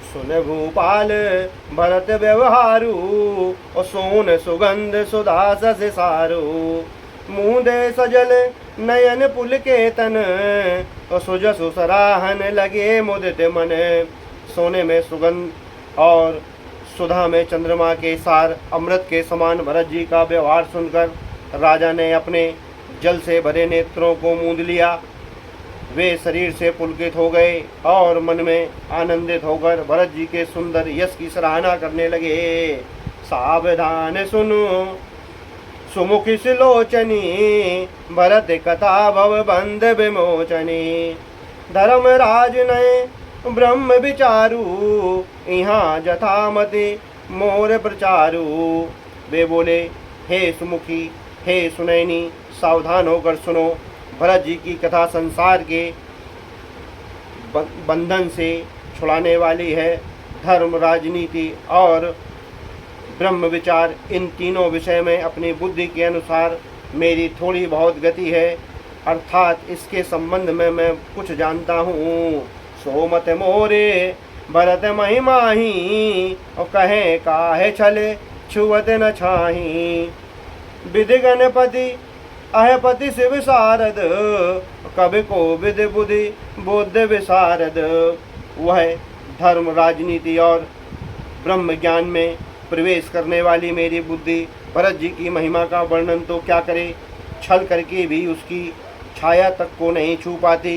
सुन भूपाल भरत व्यवहारू, और सोन सुगंध सुधा सस सारू। मुँदे सजल नयन पुलकेतन, और सुजसु सराहन लगे मुदित मन। सोने में सुगंध और सुधा में चंद्रमा के सार अमृत के समान भरत जी का व्यवहार सुनकर राजा ने अपने जल से भरे नेत्रों को मूंद लिया। वे शरीर से पुलकित हो गए और मन में आनंदित होकर भरत जी के सुंदर यश की सराहना करने लगे। सावधान सुनो सुमुखी सुलोचनी, भरत कथा भव बंध विमोचनी। धर्मराज ने ब्रह्म विचारू, यहाँ जथामति मोर प्रचारू। वे बोले, हे सुमुखी, हे सुनैनी, सावधान होकर सुनो। भरत जी की कथा संसार के बंधन से छुड़ाने वाली है। धर्म, राजनीति और ब्रह्म विचार, इन तीनों विषय में अपनी बुद्धि के अनुसार मेरी थोड़ी बहुत गति है, अर्थात इसके संबंध में मैं कुछ जानता हूँ। सोमत मोरे भरत महिमाही, और कहे काहे छले छुअत न छाही। विधि गणपति अहपति शिव शारद, कवि को विधि बुद्धि बुद्धि विशारद। वह धर्म, राजनीति और ब्रह्म ज्ञान में प्रवेश करने वाली मेरी बुद्धि भरत जी की महिमा का वर्णन तो क्या करे, छल करके भी उसकी छाया तक को नहीं छू पाती।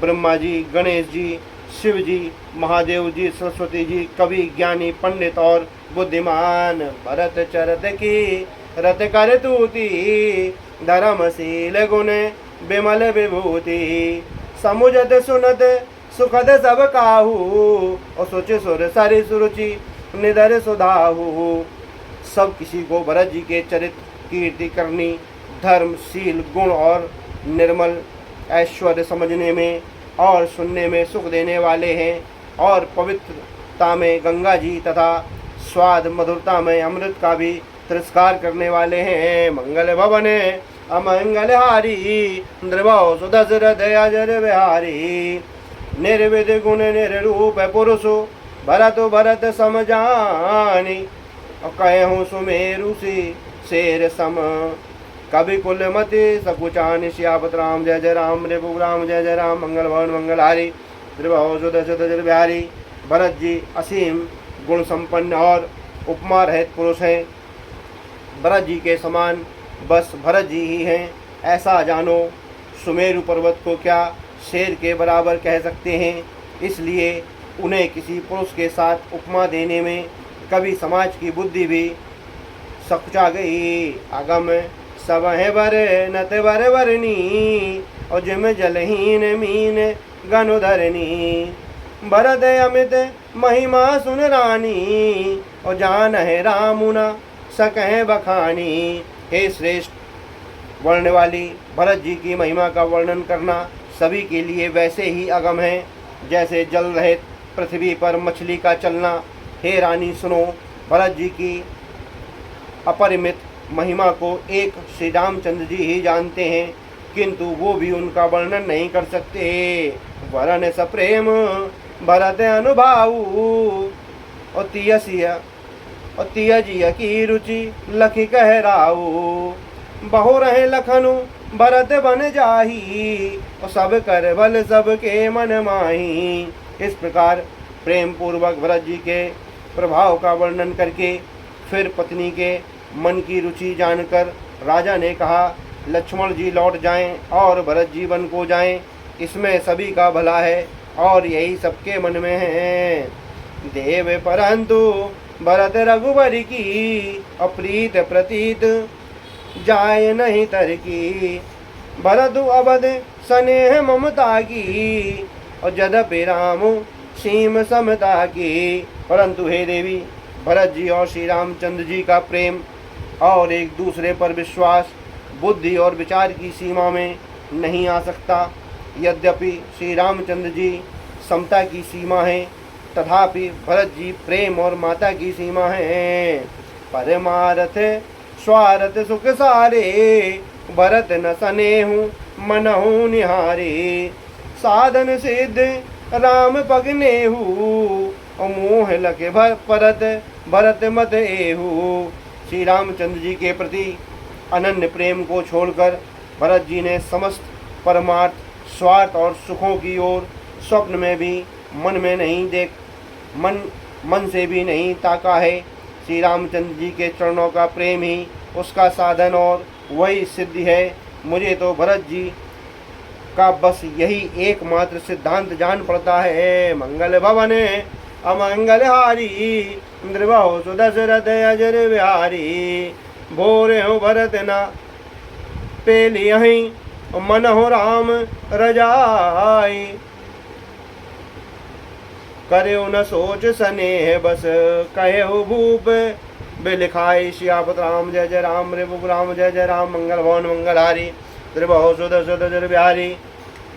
ब्रह्मा जी, गणेश जी, शिव जी, महादेव जी, सरस्वती जी, कवि, ज्ञानी, पंडित और बुद्धिमान, भरत चरत की रत कर तूती। धर्मशील गुण विमल विभूति, समुझत सुनत सुखद सब काहू। और सोचे सुर सारी सुरुचि निधर सुधाहू। सब किसी को भरत जी के चरित्र कीर्ति करनी, धर्मशील गुण और निर्मल ऐश्वर्य समझने में और सुनने में सुख देने वाले हैं, और पवित्रता में गंगा जी तथा स्वाद मधुरता में अमृत का भी तिरस्कार करने वाले हैं। मंगल भवन अमंगल हारी, द्रवो सुदशरथ अजर बिहारी। निर्विध गुण निर्रूप पुरुषो, भरत भरत समझानी। और कहूँ सुमेरु सी शेर सम, कवि कुलमति सकुचानि। श्यापत राम जय जय राम, रिपु राम जय जय राम। मंगल भवन मंगल हारी, द्रवो सुदशरथ अजर बिहारी। भरत जी असीम गुण संपन्न और उपमा रहित पुरुष हैं। भरत जी के समान बस भरत जी ही हैं, ऐसा जानो। सुमेरु पर्वत को क्या शेर के बराबर कह सकते हैं, इसलिए उन्हें किसी पुरुष के साथ उपमा देने में कभी समाज की बुद्धि भी सकुचा गई। अगम सब है बर नत बर वरनी, और जिम जलहीन मीन गनुधरनी। भरत अमित महिमा सुन रानी, और जान है रामुना सकह बखानी। हे श्रेष्ठ, वर्ण वाली भरत जी की महिमा का वर्णन करना सभी के लिए वैसे ही अगम है जैसे जल रहित पृथ्वी पर मछली का चलना। हे रानी सुनो, भरत जी की अपरिमित महिमा को एक श्री रामचंद्र जी ही जानते हैं, किंतु वो भी उनका वर्णन नहीं कर सकते। वरण सप्रेम भरत अनुभाऊ, और तियजिया की रुचि लखी कह राऊ। बहु रहे लखनु भरत बन जाही, और सब कर बल सबके मन माही। इस प्रकार प्रेम पूर्वक भरत जी के प्रभाव का वर्णन करके फिर पत्नी के मन की रुचि जानकर राजा ने कहा, लक्ष्मण जी लौट जाएं और भरत जी वन को जाएं, इसमें सभी का भला है और यही सबके मन में है। देव परंतु भरत रघुवर की, अप्रीत प्रतीत जाय नहीं तर की। भरत अवध स्नेह ममता की, और जदपि राम सीम समता की। परंतु हे देवी, भरत जी और श्री रामचंद्र जी का प्रेम और एक दूसरे पर विश्वास बुद्धि और विचार की सीमा में नहीं आ सकता। यद्यपि श्री रामचंद्र जी समता की सीमा है, तथापि भरत जी प्रेम और माता की सीमा है। परमारथ स्वारथ सुख सारे, भरत न सनेहु मनहु निहारे। साधन सिद्ध राम पगनेहु, और मोह लगे परत भरत मत एहू। श्री रामचंद्र जी के प्रति अनन्य प्रेम को छोड़कर भरत जी ने समस्त परमार्थ, स्वार्थ और सुखों की ओर स्वप्न में भी मन से भी नहीं ताका है। श्री रामचंद्र जी के चरणों का प्रेम ही उसका साधन और वही सिद्धि है। मुझे तो भरत जी का बस यही एकमात्र सिद्धांत जान पड़ता है। मंगल भवन अमंगल हारी, इंद्रबाहु सुदशरथ अजर बिहारी। भोरे हो भरत न पेलियहि, मन हो राम रजाई। करेउ न सोच सनेह बस, कहेउ भूप बिलिखाई। सियापत राम जय जय राम, रिपुपुर राम जय जय राम। मंगल भवन मंगलहारी, त्रिभुवन सुदर्शन बिहारी।